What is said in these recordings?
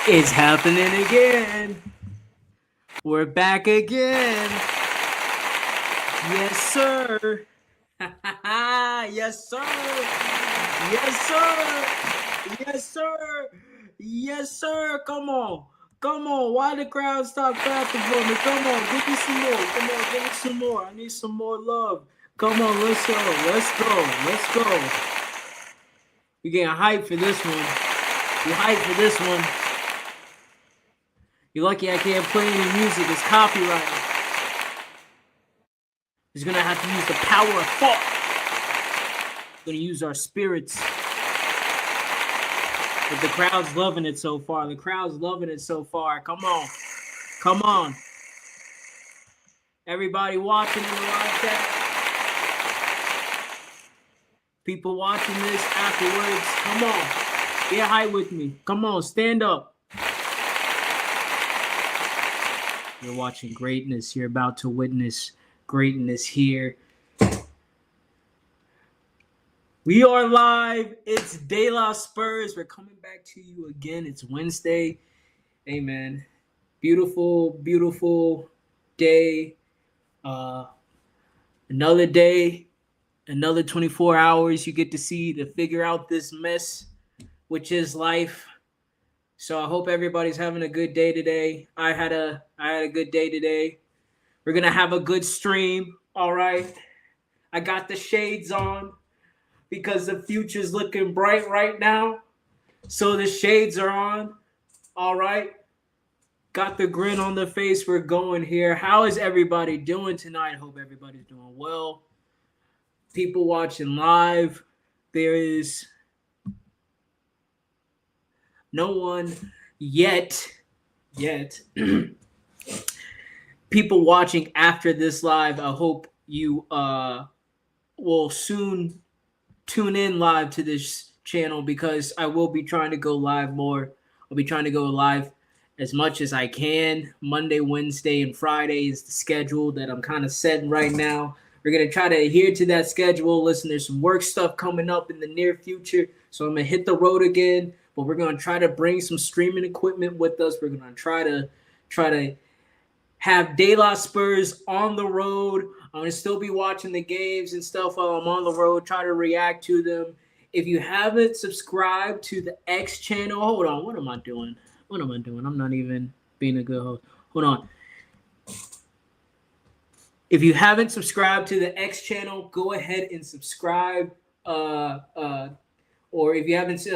It's happening again. We're back again. Yes, sir. Yes, sir. Yes, sir. Yes, sir. Yes, sir. Come on. Come on. Why the crowd stop clapping for me? Come on. Give me some more. Come on. Give me some more. I need some more love. Come on. Let's go. Let's go. Let's go. You're getting hyped for this one. You're hyped for this one. You're lucky I can't play any music. It's copyrighted. He's going to have to use the power of thought. We're going to use our spirits. But the crowd's loving it so far. The crowd's loving it so far. Come on. Come on. Everybody watching in the live chat. People watching this afterwards. Come on. Get hype with me. Come on. Stand up. You're watching greatness. You're about to witness greatness here. We are live. It's De La Spurs. We're coming back to you again. It's Wednesday. Hey, man. Beautiful, beautiful day. Another day. Another 24 hours you get to see to figure out this mess, which is life. So I hope everybody's having a good day today. I had a good day today. We're going to have a good stream. All right. I got the shades on because the future's looking bright right now. So the shades are on. All right. Got the grin on the face. We're going here. How is everybody doing tonight? Hope everybody's doing well. People watching live. There is no one yet. People watching after this live, I hope you will soon tune in live to this channel because I will be trying to go live more. I'll be trying to go live as much as I can. Monday, Wednesday, and Friday is the schedule that I'm kind of setting right now. We're going to try to adhere to that schedule. Listen, there's some work stuff coming up in the near future, so I'm going to hit the road again. But we're going to try to bring some streaming equipment with us. We're going to try to have De La Spurs on the road. I'm going to still be watching the games and stuff while I'm on the road, try to react to them. If you haven't subscribed to the X channel, hold on. What am I doing? I'm not even being a good host. Hold on. If you haven't subscribed to the X channel, go ahead and subscribe. Or if you haven't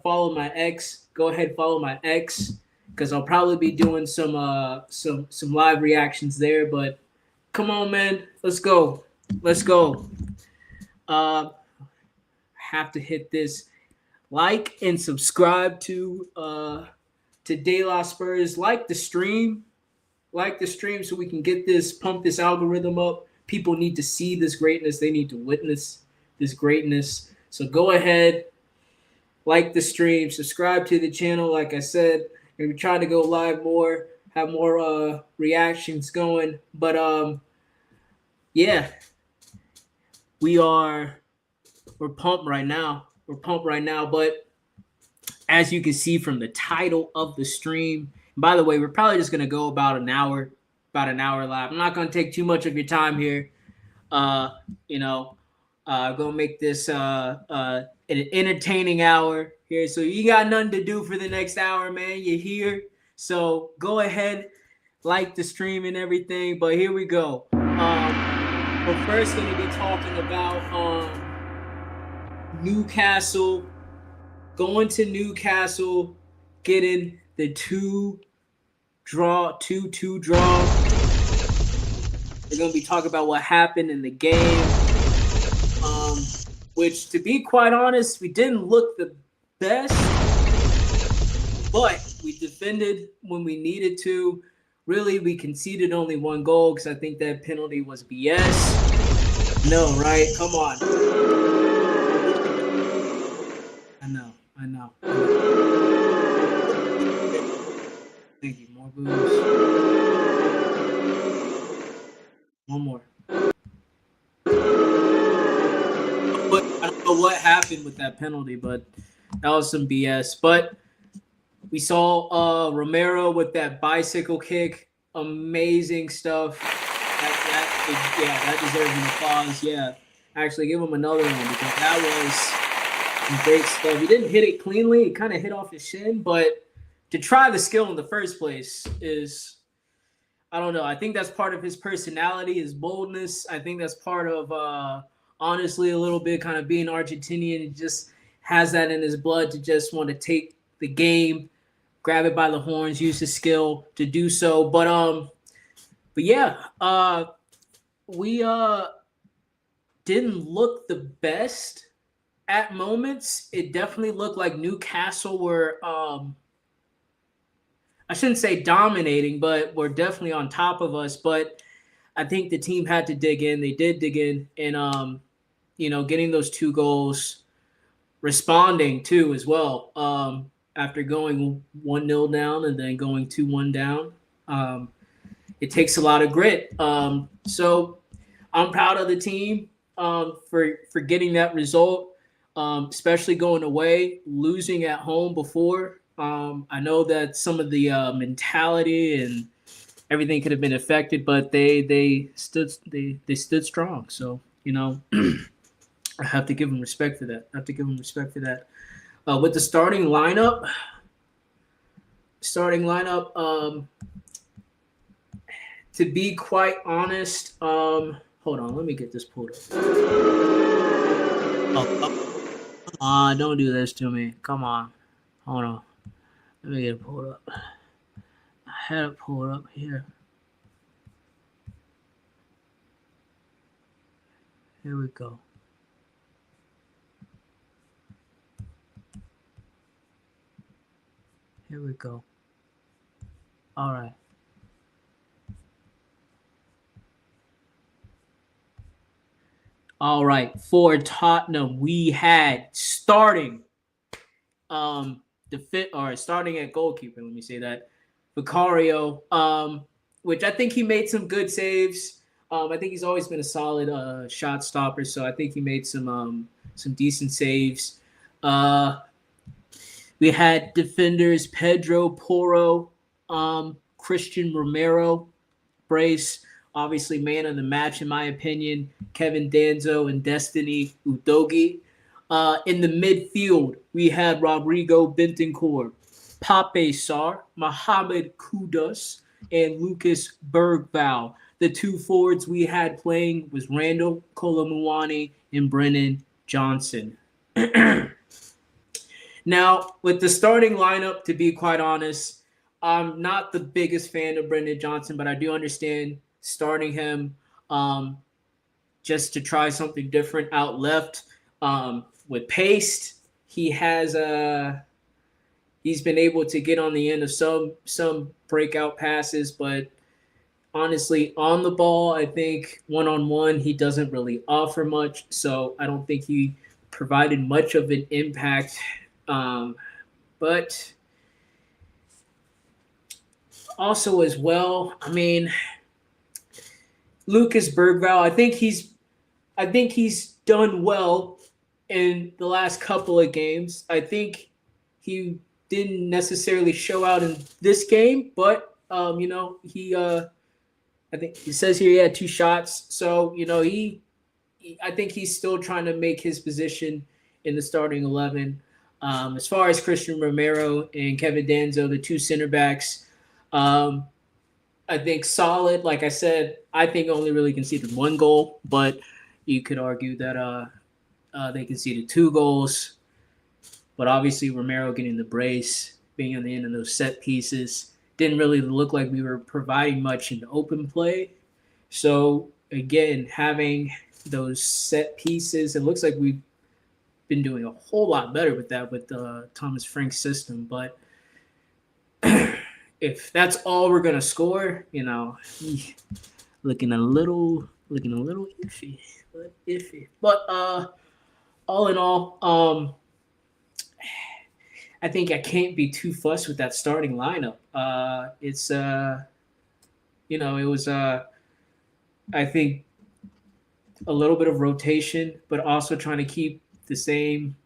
followed my X, go ahead and follow my X because I'll probably be doing some live reactions there. But come on, man, let's go. Have to hit this like and subscribe to De La Spurs. Like the stream so we can get this, pump this algorithm up. People need to see this greatness. They need to witness this greatness. So go ahead, like the stream, subscribe to the channel. Like I said, we're trying to go live more, have more reactions going. But yeah, we're pumped right now. But as you can see from the title of the stream, by the way, we're probably just gonna go about an hour live. I'm not gonna take too much of your time here. Gonna make this an entertaining hour here. So you got nothing to do for the next hour, man. You're here. So go ahead, like the stream and everything. But here we go. We're first going to be talking about Newcastle, going to Newcastle, getting the 2-2 draw. We're going to be talking about what happened in the game, which, to be quite honest, we didn't look the best, but we defended when we needed to. Really, we conceded only 1 goal because I think that penalty was BS. No, right? Come on. I know. Thank you. More boos. One more. But I don't know what happened with that penalty, but that was some BS. But we saw Romero with that bicycle kick. Amazing stuff. That deserves an applause. Yeah, actually give him another one because that was some great stuff. He didn't hit it cleanly. It kind of hit off his shin, but to try the skill in the first place is, I don't know. I think that's part of his personality, his boldness. I think that's part of, honestly, a little bit kind of being Argentinian. He just has that in his blood to just want to take the game, grab it by the horns, use his skill to do so. But yeah, we didn't look the best at moments. It definitely looked like Newcastle were, I shouldn't say dominating, but were definitely on top of us. But I think the team had to dig in. They did dig in, and getting those 2 goals, responding too as well. After going 1-0 down and then going 2-1 down, it takes a lot of grit. So I'm proud of the team for getting that result, especially going away, losing at home before. I know that some of the mentality and everything could have been affected, but they stood strong. So I have to give them respect for that. With the starting lineup, to be quite honest, hold on, let me get this pulled up. Don't do this to me. Come on. Hold on. Let me get it pulled up. I had it pulled up here. Here we go. All right. All right. For Tottenham, we had starting starting at goalkeeper, let me say that, Vicario, which I think he made some good saves. I think he's always been a solid shot stopper, so I think he made some decent saves. We had defenders Pedro Porro, Christian Romero, brace, obviously man of the match in my opinion, Kevin Danzo and Destiny Udogie. In the midfield, we had Rodrigo Bentancur, Pape Sarr, Mohamed Kudus, and Lucas Bergvall. The 2 forwards we had playing was Randall Colomuani and Brennan Johnson. Now, with the starting lineup, to be quite honest, I'm not the biggest fan of Brennan Johnson, but I do understand starting him just to try something different out left. With pace, he's been able to get on the end of some breakout passes, but honestly, on the ball, I think one-on-one, he doesn't really offer much, so I don't think he provided much of an impact. But also as well, I mean, Lucas Bergvall, I think he's done well in the last couple of games. I think he didn't necessarily show out in this game, but I think he says here he had 2 shots. So, I think he's still trying to make his position in the starting 11. As far as Christian Romero and Kevin Danzo, the 2 center backs, Um, I think solid. Like I said, I think only really conceded one goal, but you could argue that they conceded two goals. But obviously, Romero getting the brace, being on the end of those set pieces, didn't really look like we were providing much in open play. So again, having those set pieces, it looks like we've been doing a whole lot better with that with Thomas Frank's system. But if that's all we're gonna score, looking a little iffy. But all in all, I think I can't be too fussed with that starting lineup. It's it was I think a little bit of rotation, but also trying to keep the same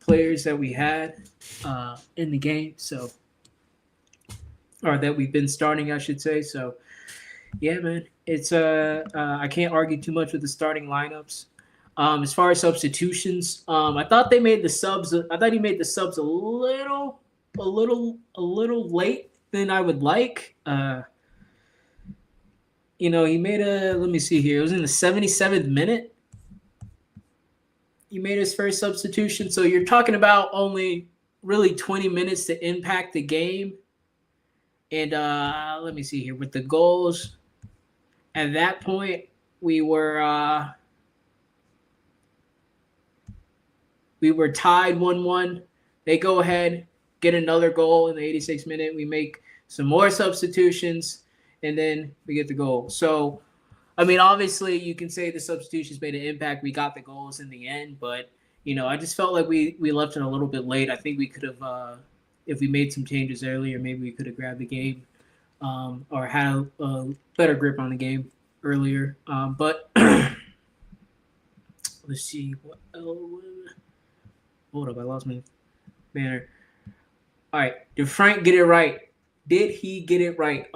players that we had in the game. So, or that we've been starting, I should say. So, yeah, man, it's I can't argue too much with the starting lineups. As far as substitutions, I thought they made the subs. I thought he made the subs a little late than I would like. He made a. Let me see here. It was in the 77th minute. He made his first substitution. So you're talking about only really 20 minutes to impact the game. And let me see here with the goals. At that point, we were tied 1-1. They go ahead, get another goal in the 86th minute. We make some more substitutions, and then we get the goal. So, I mean, obviously, you can say the substitutions made an impact. We got the goals in the end, but I just felt like we left it a little bit late. I think we could have, if we made some changes earlier, maybe we could have grabbed the game or had a better grip on the game earlier. But let's see. Hold up, I lost my banner. All right, did Frank get it right? Did he get it right?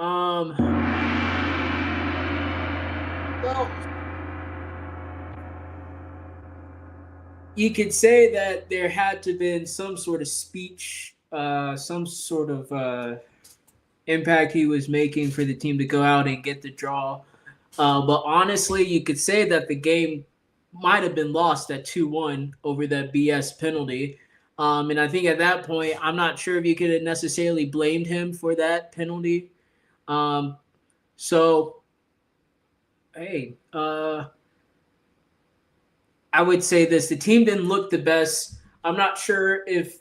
Well, you could say that there had to have been some sort of speech, some sort of impact he was making for the team to go out and get the draw. But honestly, you could say that the game might have been lost at 2-1 over that BS penalty. And I think at that point, I'm not sure if you could have necessarily blamed him for that penalty. So, hey, I would say this. The team didn't look the best. I'm not sure if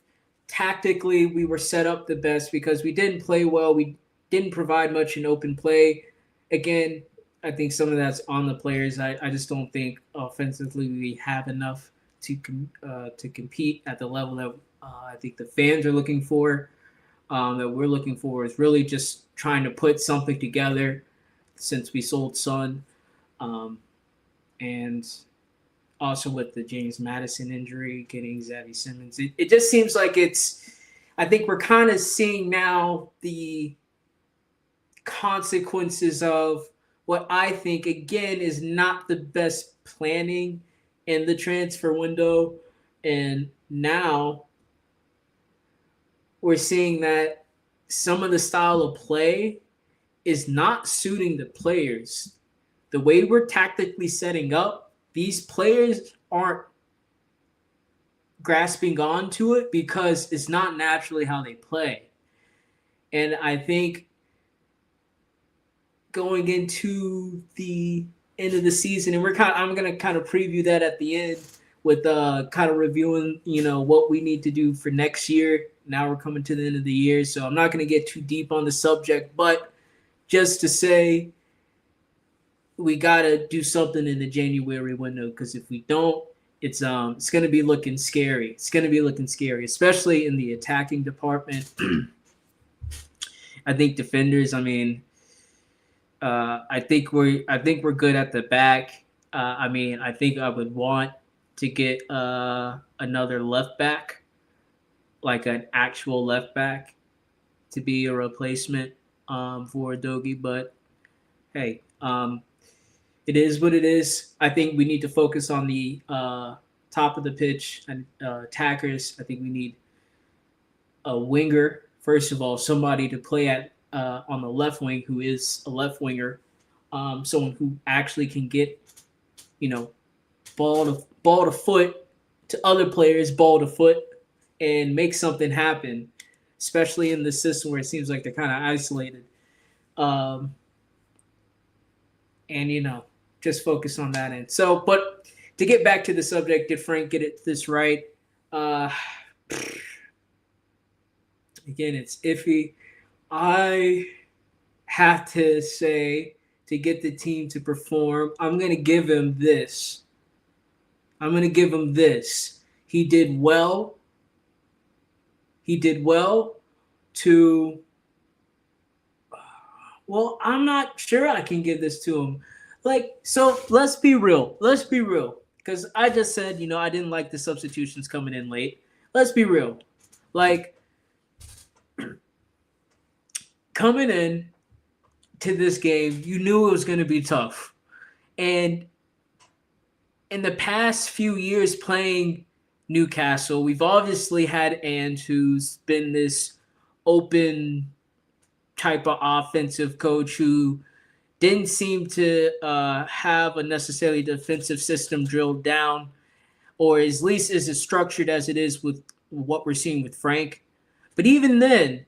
tactically we were set up the best because we didn't play well. We didn't provide much in open play. Again, I think some of that's on the players. I just don't think offensively we have enough to compete at the level that I think the fans are looking for, that we're looking for, is really just trying to put something together since we sold Son. And also with the James Madison injury, getting Xavi Simmons. It just seems like I think we're kind of seeing now the consequences of what I think, again, is not the best planning in the transfer window. And now we're seeing that some of the style of play is not suiting the players. The way we're tactically setting up, these players aren't grasping onto it because it's not naturally how they play. And I think going into the end of the season, and I'm going to kind of preview that at the end with kind of reviewing, what we need to do for next year. Now we're coming to the end of the year, so I'm not going to get too deep on the subject, but just to say we got to do something in the January window, because if we don't, it's going to be looking scary. It's going to be looking scary, especially in the attacking department. I think defenders, I think we're good at the back. I think I would want to get another left back, like an actual left back, to be a replacement for Dogi. But hey, it is what it is. I think we need to focus on the top of the pitch and attackers. I think we need a winger, first of all, somebody to play at on the left wing who is a left winger, someone who actually can get, you know, ball to foot to other players, ball to foot, and make something happen, especially in the system where it seems like they're kind of isolated. Um, and, just focus on that end. So, but to get back to the subject, did Frank get this right? Again, it's iffy. I have to say, to get the team to perform, I'm going to give him this. He did well. To. Well, I'm not sure I can give this to him. So let's be real. Because I just said, I didn't like the substitutions coming in late. Let's be real. Coming in to this game, you knew it was going to be tough. And in the past few years playing Newcastle, we've obviously had Ange, who's been this open type of offensive coach who didn't seem to have a necessarily defensive system drilled down, or at least is as structured as it is with what we're seeing with Frank. But even then,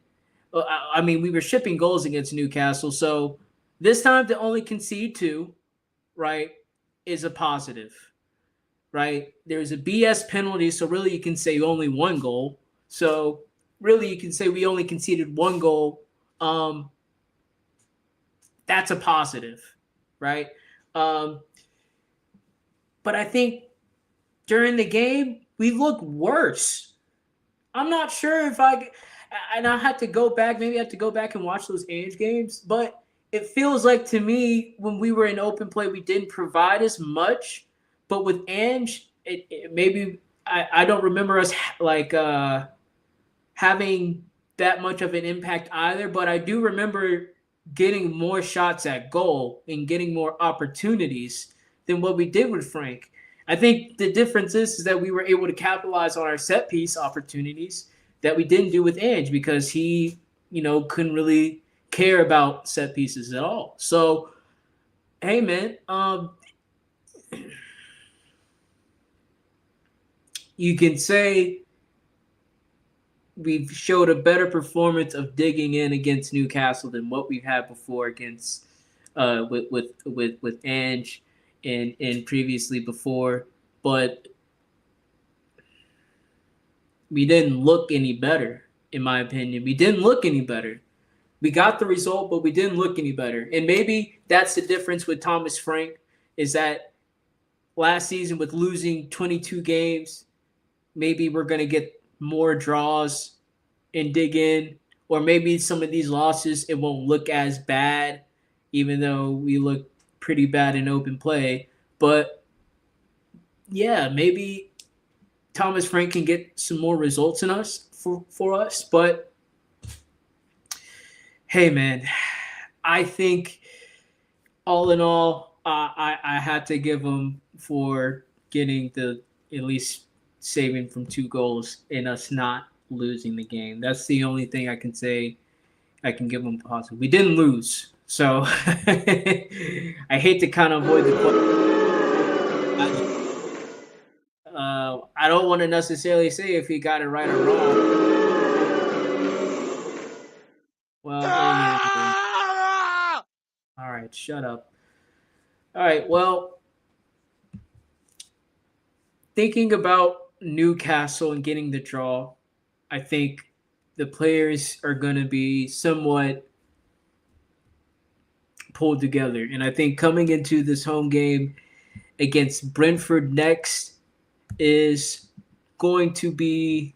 we were shipping goals against Newcastle, so this time to only concede 2, right, is a positive, right? There's a BS penalty, so really you can say only 1 goal. So really you can say we only conceded 1 goal. That's a positive, right? But I think during the game, we looked worse. I'm not sure if and I had to go back, maybe I have to go back and watch those Ange games, but it feels like to me when we were in open play, we didn't provide as much. But with Ange, maybe I don't remember us having that much of an impact either, but I do remember getting more shots at goal and getting more opportunities than what we did with Frank. I think the difference is that we were able to capitalize on our set piece opportunities that we didn't do with Ange because he, couldn't really care about set pieces at all. So, hey, man, you can say we've showed a better performance of digging in against Newcastle than what we've had before against with Ange and previously before, but we didn't look any better, in my opinion. We didn't look any better. We got the result, but we didn't look any better. And maybe that's the difference with Thomas Frank, is that last season with losing 22 games, maybe we're going to get more draws and dig in, or maybe some of these losses, it won't look as bad, even though we look pretty bad in open play. But yeah, maybe Thomas Frank can get some more results in us for us. But hey, man, I think all in all, I had to give him for getting at least saving from 2 goals and us not losing the game. That's the only thing I can say I can give him positive. We didn't lose. So I hate to kind of avoid the question. I don't want to necessarily say if he got it right or wrong. Well, all right, shut up. All right, well, thinking about Newcastle and getting the draw, I think the players are going to be somewhat pulled together. And I think coming into this home game against Brentford next is going to be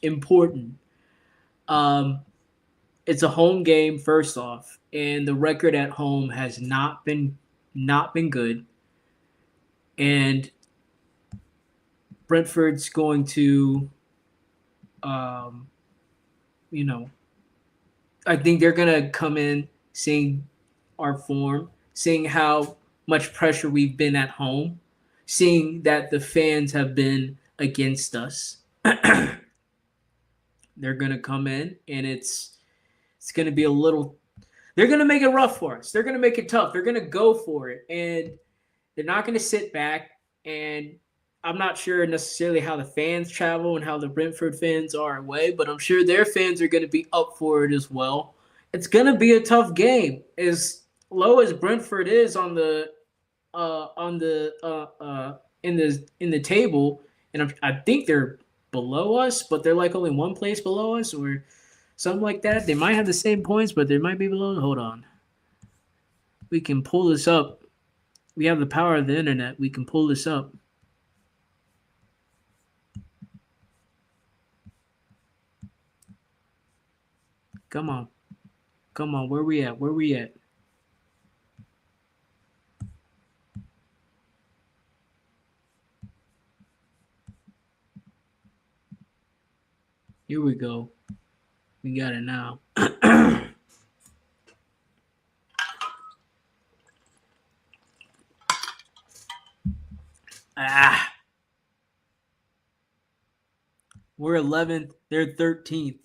important. It's a home game, first off, and the record at home has not been good. And Brentford's going to, I think they're going to come in seeing our form, seeing how much pressure we've been at home, seeing that the fans have been against us. They're going to come in, and it's going to be a little. They're going to make it rough for us. They're going to make it tough. They're going to go for it, and they're not going to sit back. And I'm not sure necessarily how the fans travel and how the Brentford fans are away, but I'm sure their fans are going to be up for it as well. It's going to be a tough game. As low as Brentford is on the in the table, and I think they're below us, but they're like only one place below us or something like that. They might have the same points, but they might be below. Hold on, we can pull this up. We have the power of the internet. We can pull this up. Come on, Where we at? Here we go. We got it now. We're 11th. They're 13th.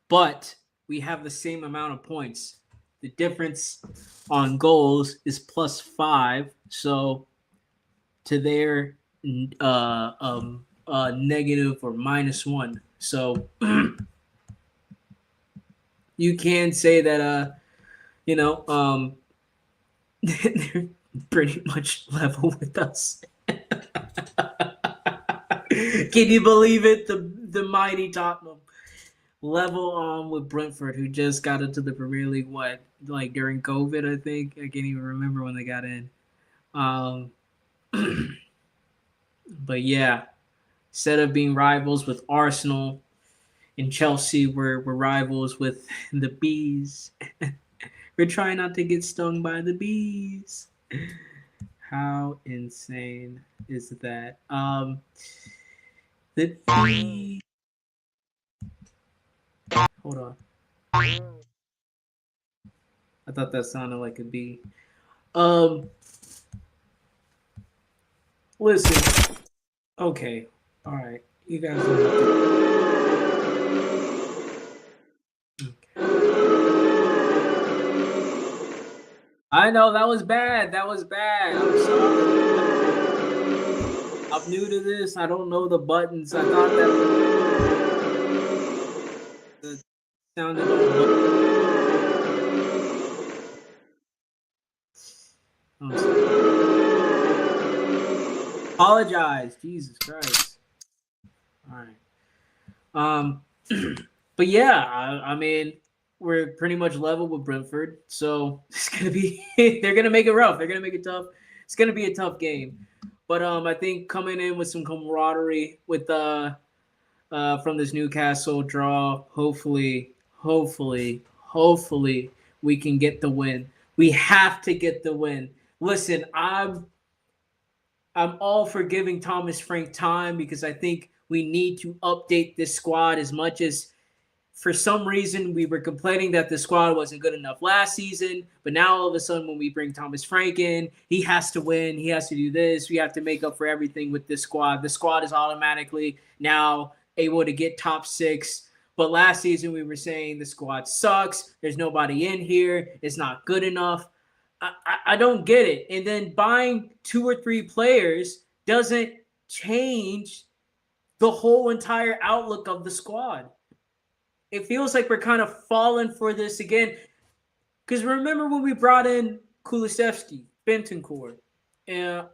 But we have the same amount of points. The difference on goals is +5. So to their negative or -1. So you can say that they're pretty much level with us. Can you believe it? The mighty Tottenham level with Brentford, who just got into the Premier League, during COVID, I think. I can't even remember when they got in. But yeah, instead of being rivals with Arsenal and Chelsea, we're rivals with the bees. We're trying not to get stung by the bees. How insane is that? The bee. Hold on. I thought that sounded like a bee. Listen. Okay. All right. You guys don't have to. I know that was bad. I'm sorry. I'm new to this. I don't know the buttons. I thought that sounded I'm sorry. Apologize. Jesus Christ. All right. But yeah, I mean, we're pretty much level with Brentford, so it's gonna be. They're gonna make it rough. They're gonna make it tough. It's gonna be a tough game. But I think coming in with some camaraderie with from this Newcastle draw, hopefully we can get the win. We have to get the win. Listen, I'm all for giving Thomas Frank time because I think we need to update this squad as much as for some reason we were complaining that the squad wasn't good enough last season, but now all of a sudden when we bring Thomas Frank in, he has to win, he has to do this, we have to make up for everything with this squad. The squad is automatically now able to get top 6, but last season we were saying the squad sucks, there's nobody in here, it's not good enough. I don't get it. And then buying 2 or 3 players doesn't change the whole entire outlook of the squad. It feels like we're kind of falling for this again. Because remember when we brought in Kulusevski, Bentancur, and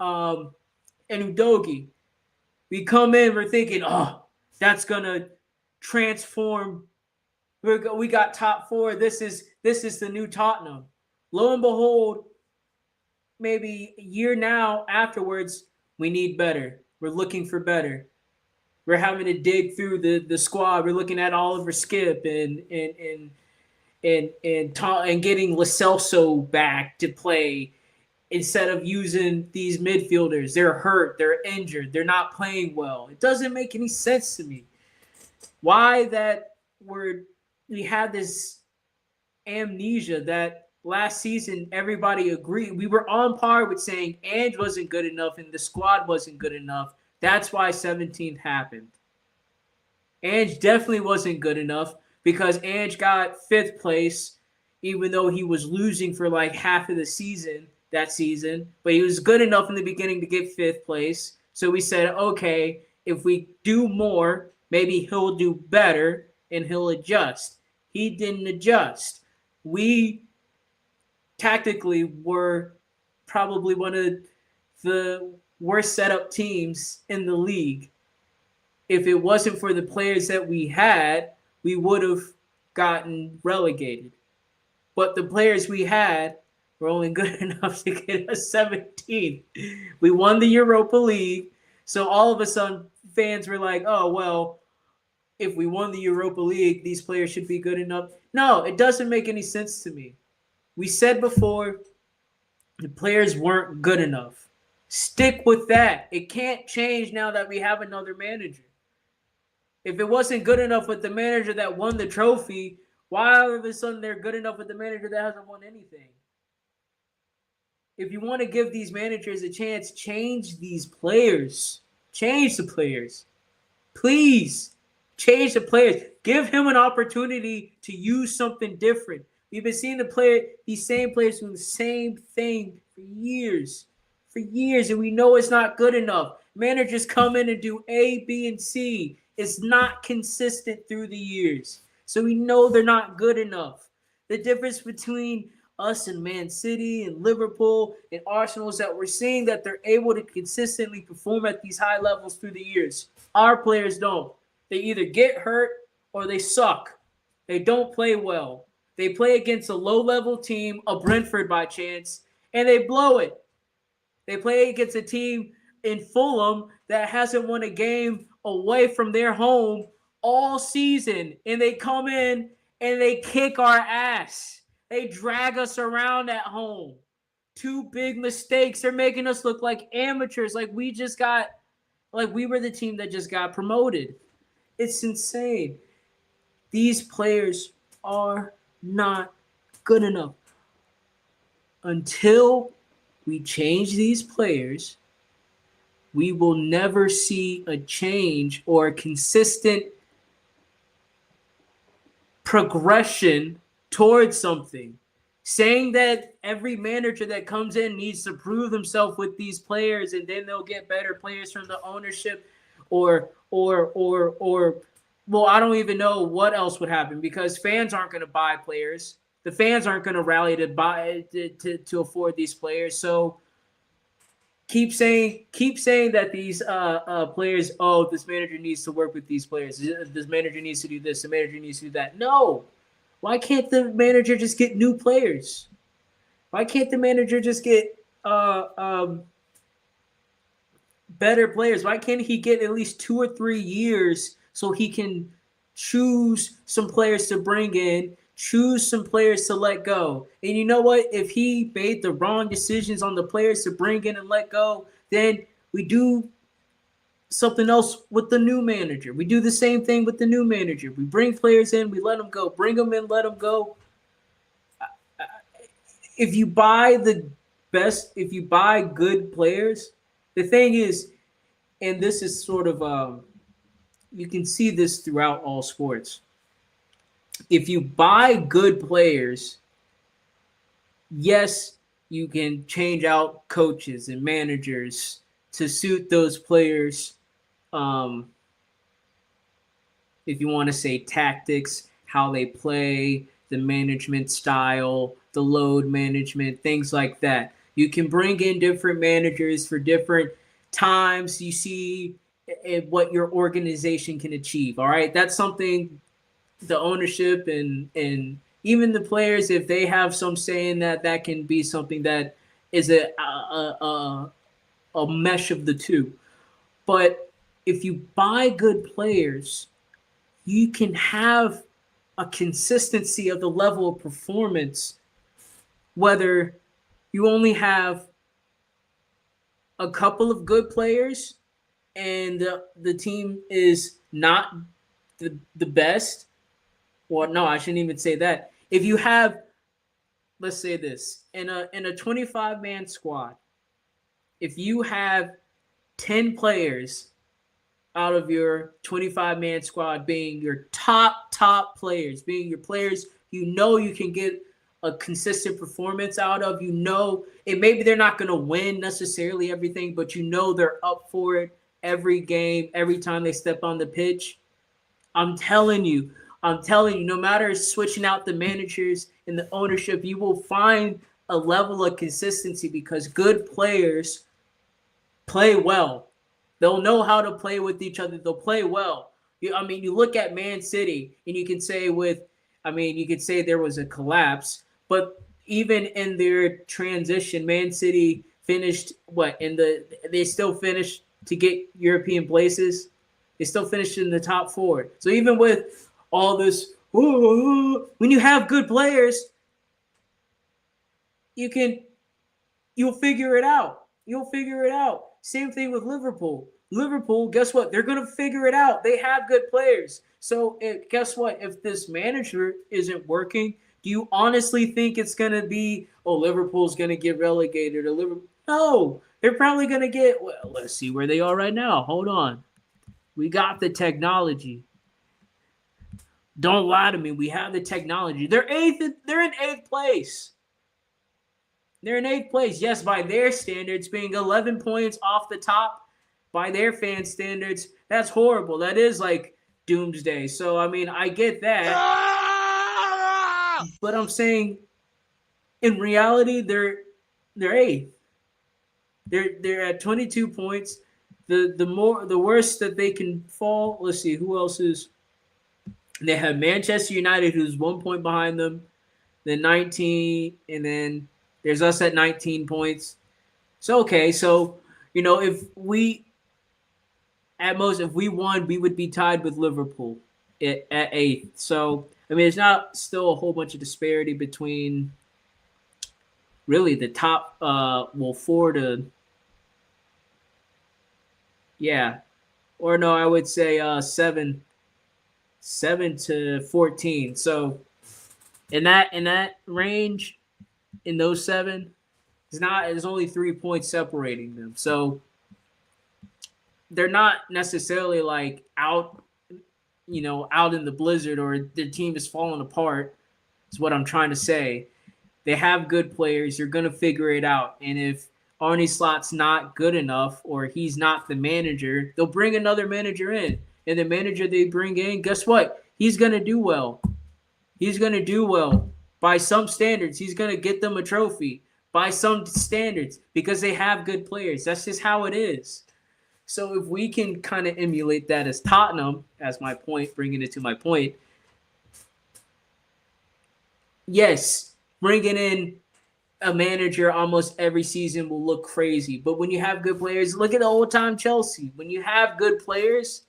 Udogie, we come in, we're thinking, oh, that's going to transform. We got top 4. This is the new Tottenham. Lo and behold, maybe a year now afterwards, we need better. We're looking for better. We're having to dig through the squad. We're looking at Oliver Skip and getting Lo Celso back to play instead of using these midfielders. They're hurt. They're injured. They're not playing well. It doesn't make any sense to me. Why that we had this amnesia that last season everybody agreed. We were on par with saying Ange wasn't good enough and the squad wasn't good enough. That's why 17th happened. Ange definitely wasn't good enough because Ange got 5th place, even though he was losing for like half of the season that season. But he was good enough in the beginning to get 5th place. So we said, okay, if we do more, maybe he'll do better and he'll adjust. He didn't adjust. We tactically were probably one of the worst setup teams in the league. If it wasn't for the players that we had, we would have gotten relegated. But the players we had were only good enough to get us 17th. We won the Europa League, so all of a sudden fans were like, oh, well, if we won the Europa League, these players should be good enough. No, it doesn't make any sense to me. We said before the players weren't good enough. Stick with that. It can't change now that we have another manager. If it wasn't good enough with the manager that won the trophy, why all of a sudden they're good enough with the manager that hasn't won anything? If you want to give these managers a chance, change these players. Change the players. Please change the players. Give him an opportunity to use something different. We've been seeing these same players doing the same thing for years. And we know it's not good enough. Managers come in and do A, B, and C. It's not consistent through the years. So we know they're not good enough. The difference between us and Man City and Liverpool and Arsenal is that we're seeing that they're able to consistently perform at these high levels through the years. Our players don't. They either get hurt or they suck. They don't play well. They play against a low-level team, a Brentford by chance, and they blow it. They play against a team in Fulham that hasn't won a game away from their home all season, and they come in and they kick our ass. They drag us around at home. 2 big mistakes. They're making us look like amateurs, like we were the team that just got promoted. It's insane. These players are not good enough. Until we change these players, we will never see a change or a consistent progression towards something. Saying that every manager that comes in needs to prove himself with these players and then they'll get better players from the ownership or well, I don't even know what else would happen because fans aren't going to buy players. The fans aren't going to rally to buy to afford these players. So keep saying that these players, oh, this manager needs to work with these players. This manager needs to do this. The manager needs to do that. No. Why can't the manager just get new players? Why can't the manager just get better players? Why can't he get at least 2 or 3 years so he can choose some players to bring in, choose some players to let go? And you know what? If he made the wrong decisions on the players to bring in and let go, then we do something else with the new manager. We do the same thing with the new manager. We bring players in, we let them go. Bring them in, let them go. If you buy good players, the thing is, and this is sort of you can see this throughout all sports. If you buy good players, yes, you can change out coaches and managers to suit those players. If you want to say tactics, how they play, the management style, the load management, things like that. You can bring in different managers for different times. You see what your organization can achieve. All right, that's something the ownership and even the players, if they have some say in that can be something that is a mesh of the two. But if you buy good players, you can have a consistency of the level of performance, whether you only have a couple of good players and the team is not the best. Well, no, I shouldn't even say that. If you have, let's say this, in a 25-man squad, if you have 10 players out of your 25-man squad being your top players, being your players you can get a consistent performance out of. And maybe they're not going to win necessarily everything, but they're up for it every game, every time they step on the pitch. I'm telling you, no matter switching out the managers and the ownership, you will find a level of consistency because good players play well. They'll know how to play with each other. They'll play well. You look at Man City, and you can say there was a collapse, but even in their transition, Man City finished they still finished to get European places. They still finished in the top 4. So even with all this, when you have good players, you'll figure it out. You'll figure it out. Same thing with Liverpool. Liverpool, guess what? They're going to figure it out. They have good players. So guess what? If this manager isn't working, do you honestly think it's going to be, Liverpool's going to get relegated? No, they're probably going to get, let's see where they are right now. Hold on. We got the technology. Don't lie to me. We have the technology. They're in 8th place. They're in 8th place. Yes, by their standards, being 11 points off the top, by their fan standards, that's horrible. That is like doomsday. So, I get that. But I'm saying, in reality, they're 8th. They're at 22 points. The worst that they can fall. Let's see who else is. They have Manchester United, who's 1 point behind them, then 19, and then there's us at 19 points. So okay, if we won, we would be tied with Liverpool at 8th. So it's not still a whole bunch of disparity between really the top 4 to. Yeah. Or no, I would say 7 to 14. So in that range, in those 7, there's only 3 points separating them. So they're not necessarily like out in the blizzard or their team is falling apart, is what I'm trying to say. They have good players. You're going to figure it out. And if Arne Slot's not good enough or he's not the manager, they'll bring another manager in. And the manager they bring in, guess what? He's going to do well. He's going to do well. By some standards, he's going to get them a trophy. By some standards, because they have good players. That's just how it is. So if we can kind of emulate that as Tottenham, as my point, bringing it to my point, yes, bringing in a manager almost every season will look crazy. But when you have good players, look at the old-time Chelsea. When you have good players,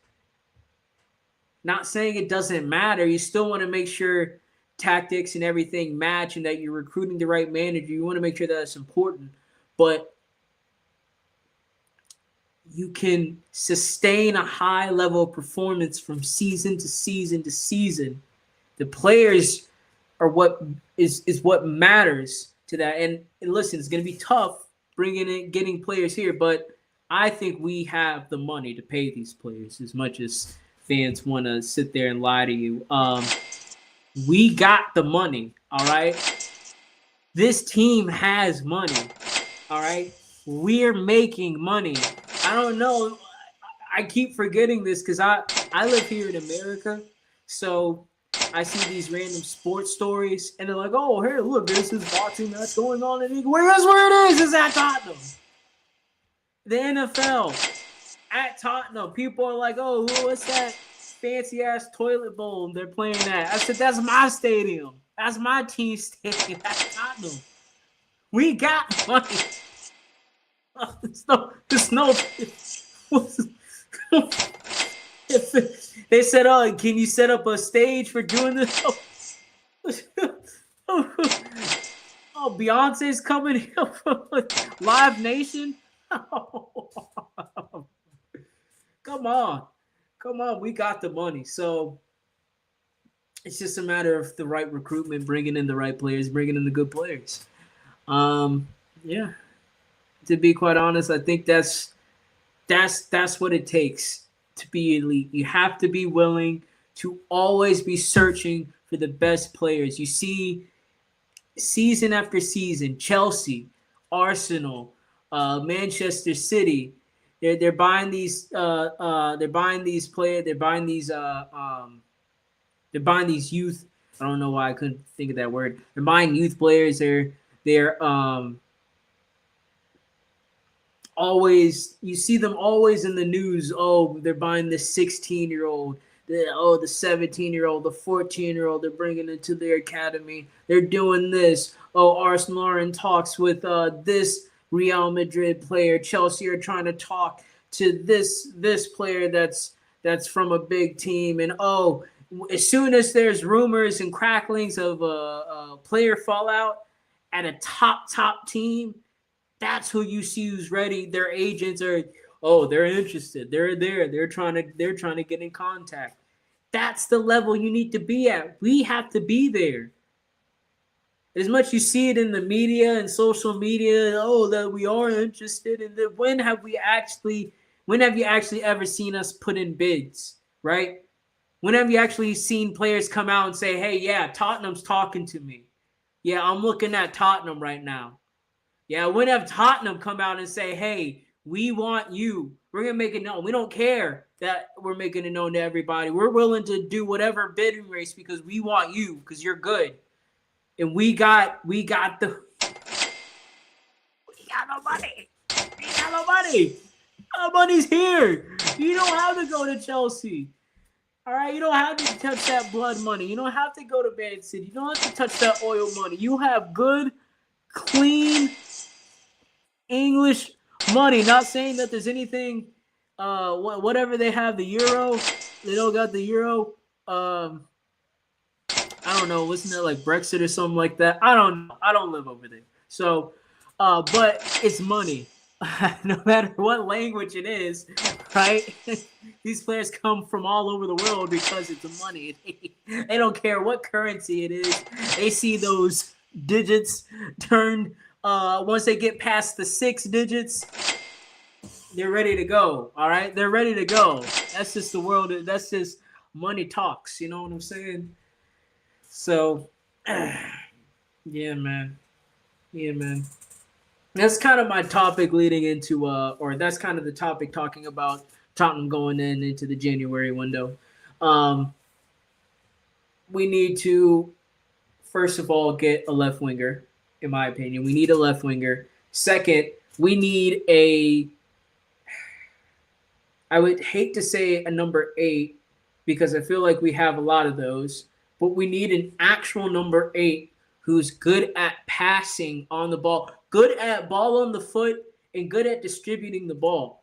not saying it doesn't matter, you still want to make sure tactics and everything match and that you're recruiting the right manager. You want to make sure that it's important. But you can sustain a high level of performance from season to season to season. The players are what matters to that. And listen, it's going to be tough getting players here, but I think we have the money to pay these players as much as fans want to sit there and lie to you. We got the money, all right? This team has money, all right? We're making money. I don't know. I keep forgetting this because I live here in America, so I see these random sports stories, and they're like, oh, here, look, there's this boxing match going on in England. Where's where it is? It's at Tottenham. The NFL, at Tottenham. People are like, oh, what's that fancy-ass toilet bowl they're playing at? I said, that's my stadium. That's my team stadium. That's Tottenham. We got money. They said, oh, can you set up a stage for doing this? Oh, Beyonce's coming here from Live Nation. Come on. We got the money. So it's just a matter of the right recruitment, bringing in the right players, bringing in the good players. Yeah. To be quite honest, I think that's what it takes. to be elite. You have to be willing to always be searching for the best players. You see season after season, Chelsea, Arsenal, Manchester City, they're buying these they're buying these players, they're buying these youth. I don't know why I couldn't think of that word. They're buying youth players. They're always, you see them always in the news. Oh, they're buying the 16-year-old, the 17-year-old, the 14-year-old. They're bringing it to their academy. They're doing this. Oh, Arsenal are in talks with this Real Madrid player. Chelsea are trying to talk to this player that's from a big team. And oh, as soon as there's rumors and cracklings of a player fallout at a top team, that's who you see who's ready. Their agents are, oh, they're interested. They're there. They're trying to get in contact. That's the level you need to be at. We have to be there. As much you see it in the media and social media, oh, that we are interested in the, when have you actually ever seen us put in bids, right? When have you actually seen players come out and say, hey, yeah, Tottenham's talking to me. Yeah, I'm looking at Tottenham right now. Yeah, when have Tottenham come out and say, hey, we want you. We're going to make it known. We don't care that we're making it known to everybody. We're willing to do whatever bidding race because we want you, because you're good. And we got no money. We got no money. Our money's here. You don't have to go to Chelsea. All right, you don't have to touch that blood money. You don't have to go to Man City. You don't have to touch that oil money. You have good, clean English money. Not saying that there's anything, whatever they have, the euro. They don't got the euro. I don't know. Wasn't that like Brexit or something like that? I don't know. I don't live over there. So, but it's money. No matter what language it is, right? These players come from all over the world because it's money. They don't care what currency it is. They see those digits turned. Once they get past the 6 digits, they're ready to go. All right, they're ready to go. That's just the world. That's just money talks. You know what I'm saying? So, yeah, man. That's kind of my topic leading into, or that's kind of the topic talking about Tottenham going into the January window. We need to, first of all, get a left winger, in my opinion. We need a left winger. Second, we need I would hate to say a number 8 because I feel like we have a lot of those, but we need an actual number 8 who's good at passing on the ball, good at ball on the foot, and good at distributing the ball.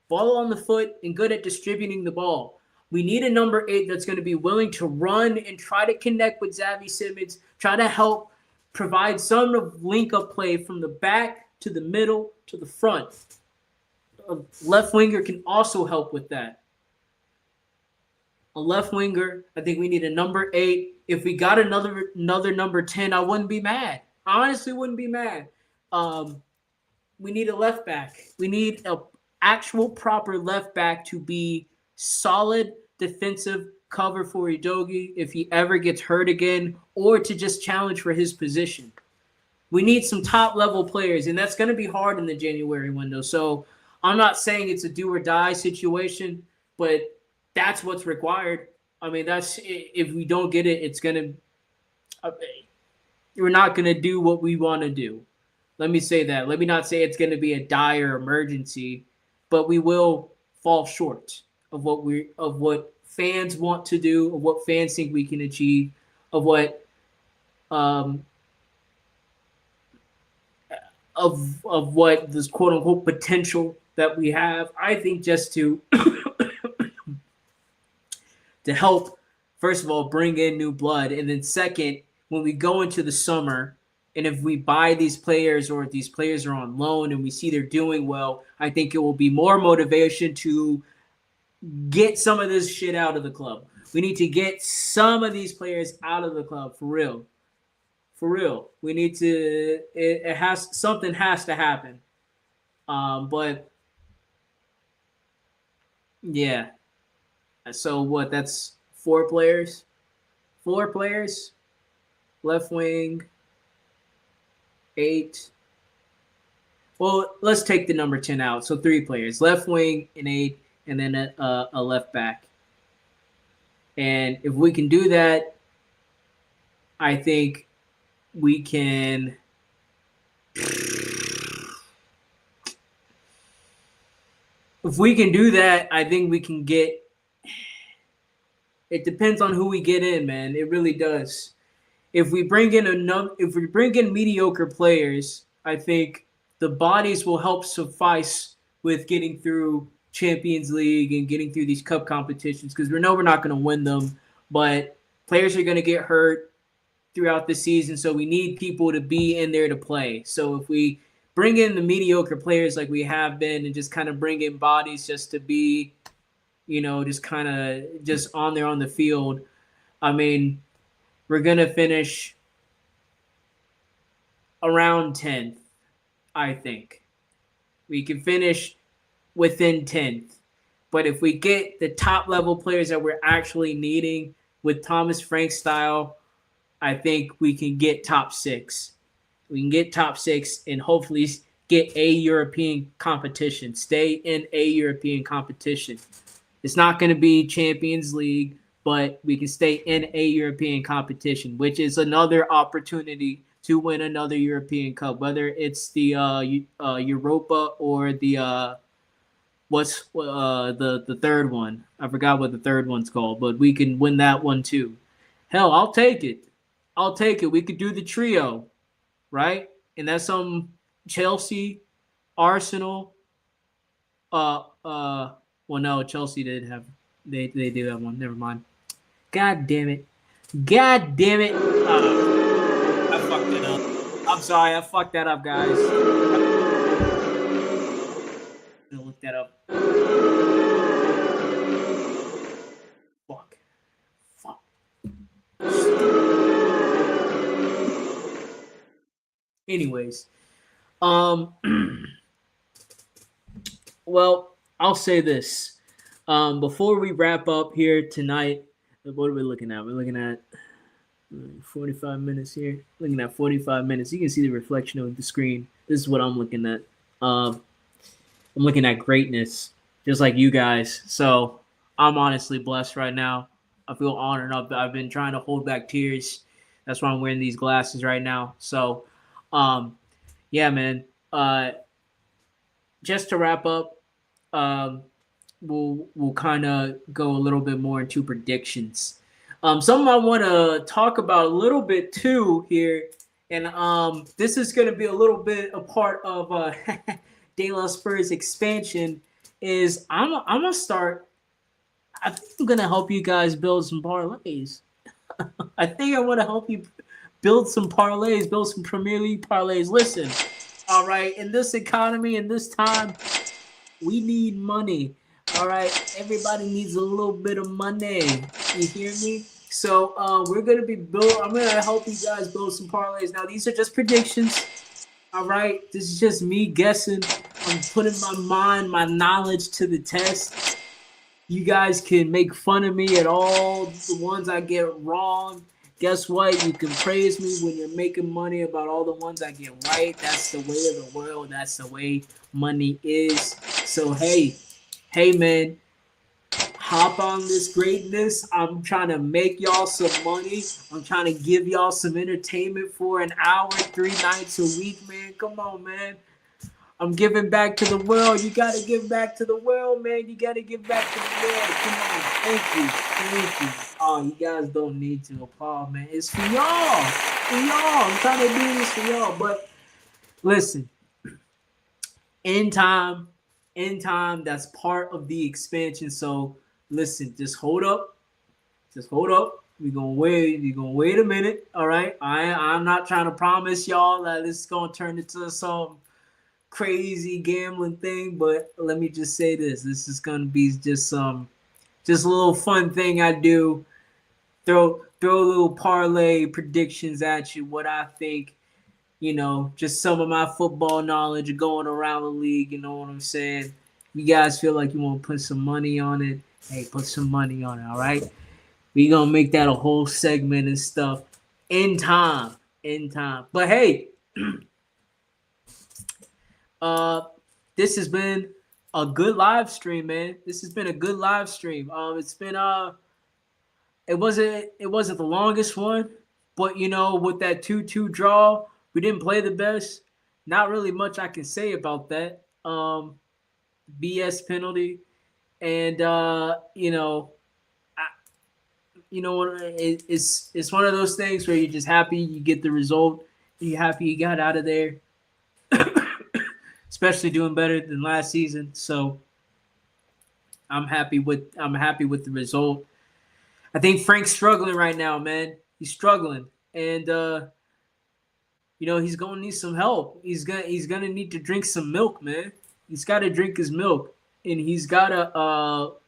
Ball on the foot and good at distributing the ball. We need a number 8 that's going to be willing to run and try to connect with Xavi Simons, try to help provide some of link-up play from the back to the middle to the front. A left winger can also help with that. A left winger, I think we need a number 8. If we got another number 10, I wouldn't be mad. I honestly wouldn't be mad. We need a left back. We need an actual proper left back to be solid defensive cover for Udogie if he ever gets hurt again, or to just challenge for his position. We need some top-level players, and that's going to be hard in the January window. So I'm not saying it's a do-or-die situation, but that's what's required. I mean, that's, if we don't get it, it's going to – we're not going to do what we want to do. Let me say that. Let me not say it's going to be a dire emergency, but we will fall short of what fans want to do, of what fans think we can achieve, of what of what this quote unquote potential that we have. I think just to to help, first of all, bring in new blood, and then second, when we go into the summer, and if we buy these players or if these players are on loan and we see they're doing well, I think it will be more motivation to get some of this shit out of the club. We need to get some of these players out of the club for real. For real. We need to, something has to happen. But Yeah. So what? That's 4 players. 4 players. Left wing, 8. Well, let's take the number 10 out. So 3 players. Left wing, an 8, and then a left back. And if we can do that, I think we can. If we can do that, I think we can get. It depends on who we get in, man. It really does. If we bring in mediocre players, I think the bodies will help suffice with getting through Champions League and getting through these cup competitions because we know we're not going to win them, but players are going to get hurt throughout the season, so we need people to be in there to play. So if we bring in the mediocre players like we have been and just kind of bring in bodies just to be, just kind of just on there on the field, I mean, we're going to finish around 10th, I think. We can finish within 10th. But if we get the top level players that we're actually needing with Thomas Frank style, I think we can get top 6. We can get top 6 and hopefully get a European competition, stay in a European competition. It's not going to be Champions League, but we can stay in a European competition, which is another opportunity to win another European Cup, whether it's the Europa or the the third one. I forgot what the third one's called, but we can win that one too. Hell, I'll take it. I'll take it. We could do the trio, right? And that's Chelsea, Arsenal. Well, no, Chelsea did have they do have one. Never mind. God damn it. God damn it. I fucked it up. I'm sorry. I fucked that up, guys. I'm gonna look that up. Fuck. Anyways, well, I'll say this. Before we wrap up here tonight, what are we looking at? We're looking at 45 minutes here. Looking at 45 minutes. You can see the reflection of the screen. This is what I'm looking at. I'm looking at greatness, just like you guys. So I'm honestly blessed right now. I feel honored. I've been trying to hold back tears. That's why I'm wearing these glasses right now. So, yeah, man. Just to wrap up, we'll kind of go a little bit more into predictions. Something I want to talk about a little bit too here, and this is going to be a little bit a part of De La Spurs expansion. Is I'm gonna start. I think I'm gonna help you guys build some parlays. I think I want to help you build some parlays, build some Premier League parlays. Listen, all right, in this economy, in this time, we need money. All right, everybody needs a little bit of money. You hear me? So we're gonna be I'm gonna help you guys build some parlays. Now these are just predictions. All right, this is just me guessing. I'm putting my mind, my knowledge to the test. You guys can make fun of me at all the ones I get wrong. Guess what? You can praise me when you're making money about all the ones I get right. That's the way of the world. That's the way money is. So, hey, man, hop on this greatness. I'm trying to make y'all some money. I'm trying to give y'all some entertainment for an hour, 3 nights a week, man. Come on, man. I'm giving back to the world. You got to give back to the world, man. You got to give back to the world. Come on. Thank you. Thank you. Oh, you guys don't need to applaud, man. It's for y'all. For y'all. I'm trying to do this for y'all. But listen, in time, that's part of the expansion. So listen, just hold up. Just hold up. We're gonna wait a minute. All right. I'm not trying to promise y'all that this is gonna turn into some crazy gambling thing, but let me just say this is gonna be just a little fun thing I do. Throw a little parlay predictions at you, what I think, just some of my football knowledge going around the league, you know what I'm saying? you guys feel like you want to put some money on it, hey, put some money on it, all right? We gonna make that a whole segment and stuff in time. In time. But hey, this has been a good live stream, man. This has been a good live stream. It's been it wasn't the longest one, but with that 2-2 draw, we didn't play the best. Not really much I can say about that. BS penalty, and it's one of those things where you're just happy you get the result. You're happy you got out of there, especially doing better than last season. So I'm happy with the result. I think Frank's struggling right now, man. He's struggling, and he's gonna need some help. He's gonna need to drink some milk, man. He's got to drink his milk, and he's gotta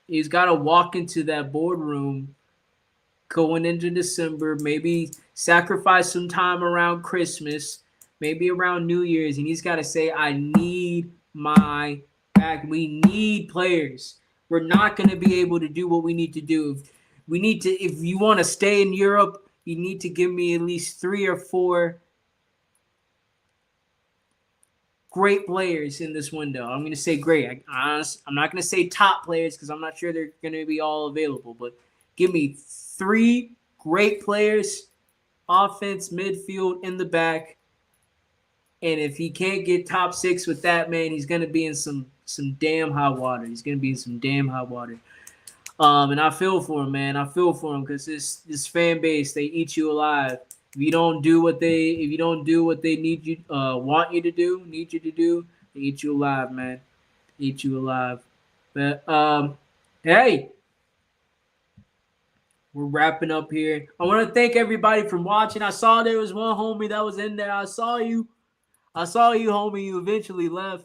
walk into that boardroom going into December. Maybe sacrifice some time around Christmas, maybe around New Year's, and he's got to say, "I need my back. We need players. We're not going to be able to do what we need to do. If you want to stay in Europe, you need to give me at least 3 or 4 great players in this window." I'm going to say great. I'm not going to say top players because I'm not sure they're going to be all available, but give me 3 great players, offense, midfield, in the back. And if he can't get top 6 with that, man, he's going to be in some damn hot water. He's going to be in some damn hot water. And I feel for him, man. I feel for him because this fan base, they eat you alive. If you don't do what they need you want you to do, they eat you alive, man. Eat you alive. But hey, we're wrapping up here. I want to thank everybody for watching. I saw there was one homie that was in there. I saw you, homie. You eventually left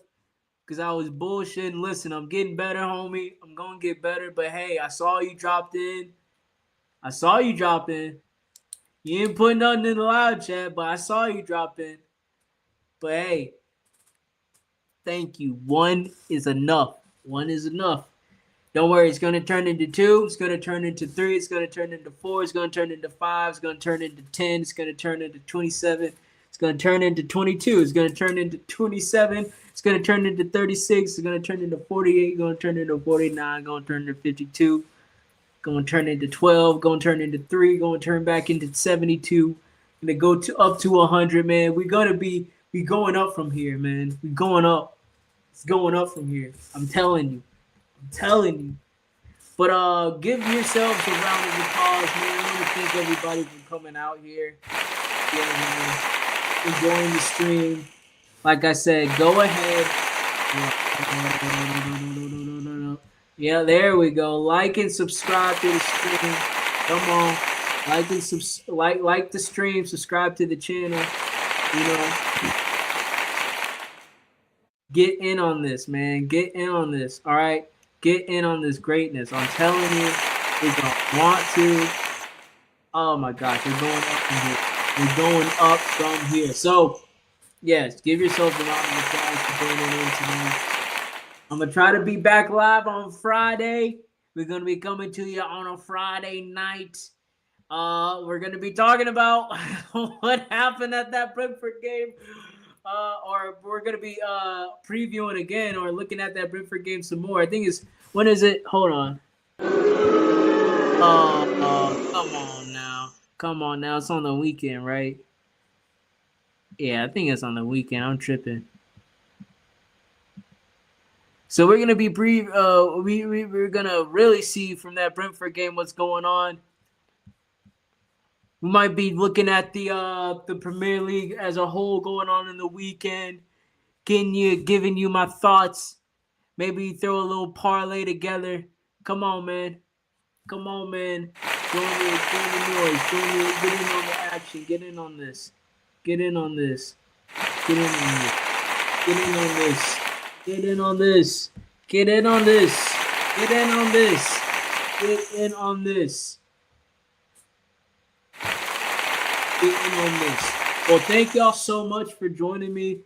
because I was bullshitting. Listen, I'm getting better, homie. I'm going to get better. But, hey, I saw you dropped in. You didn't put nothing in the live chat, but I saw you drop in. But, hey, thank you. 1 is enough. 1 is enough. Don't worry, it's going to turn into 2. It's going to turn into 3. It's going to turn into 4. It's going to turn into 5. It's going to turn into 10. It's going to turn into 27. It's going to turn into 22. It's going to turn into 27. It's going to turn into 36. It's going to turn into 48. It's going to turn into 49. It's going to turn into 52. Going to turn into 12. Going to turn into 3. Going to turn back into 72. Going to go up to 100, man. We're going to be going up from here, man. We're going up. It's going up from here. I'm telling you. But give yourselves a round of applause, man. I want to thank everybody for coming out here. Yeah, man. Enjoying the stream. Like I said, go ahead. Yeah, there we go. Like and subscribe to the stream. Come on. Like the stream, subscribe to the channel. Get in on this, man. Get in on this. All right. Get in on this greatness. I'm telling you, you're going to want to. Oh, my gosh. We're going up from here. We're going up from here. So, yes, give yourself a round of applause for joining in tonight. I'm going to try to be back live on Friday. We're going to be coming to you on a Friday night. We're going to be talking about what happened at that Brentford game. Or we're going to be previewing again or looking at that Brentford game some more. I think when is it? Hold on. Come on now. It's on the weekend, right? Yeah, I think it's on the weekend. I'm tripping. So we're going to be we're going to really see from that Brentford game what's going on. We might be looking at the Premier League as a whole going on in the weekend, giving you my thoughts. Maybe throw a little parlay together. Come on, man. Join the noise. Get in on the action. Get in on this. Get in on this. Get in on this. Well, thank y'all so much for joining me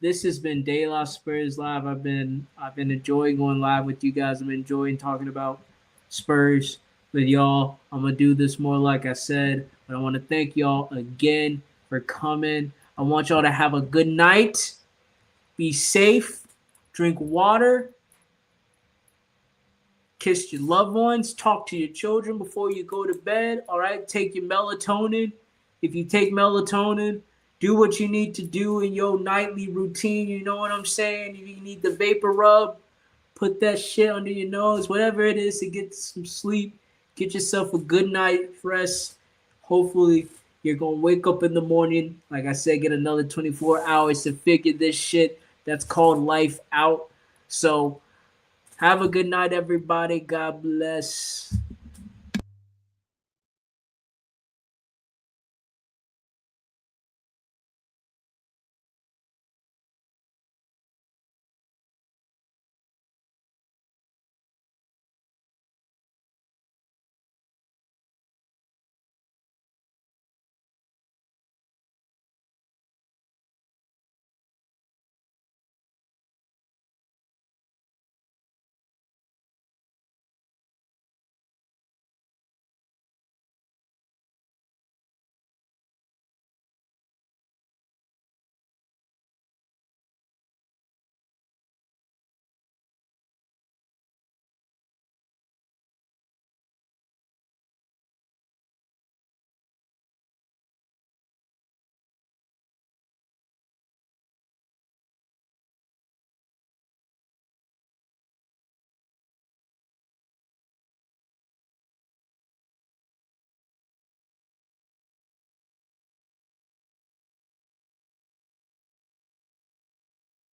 This has been De La Spurs Live. I've been enjoying going live with you guys. I'm enjoying talking about Spurs with y'all. I'm gonna do this more, like I said, but I want to thank y'all again for coming. I want y'all to have a good night. Be safe. Drink water. Kiss your loved ones. Talk to your children before you go to bed. All right. Take your melatonin. If you take melatonin, do what you need to do in your nightly routine. You know what I'm saying? If you need the vapor rub, put that shit under your nose. Whatever it is to get some sleep. Get yourself a good night rest. Hopefully, you're going to wake up in the morning. Like I said, get another 24 hours to figure this shit that's called life out. So, have a good night, everybody. God bless.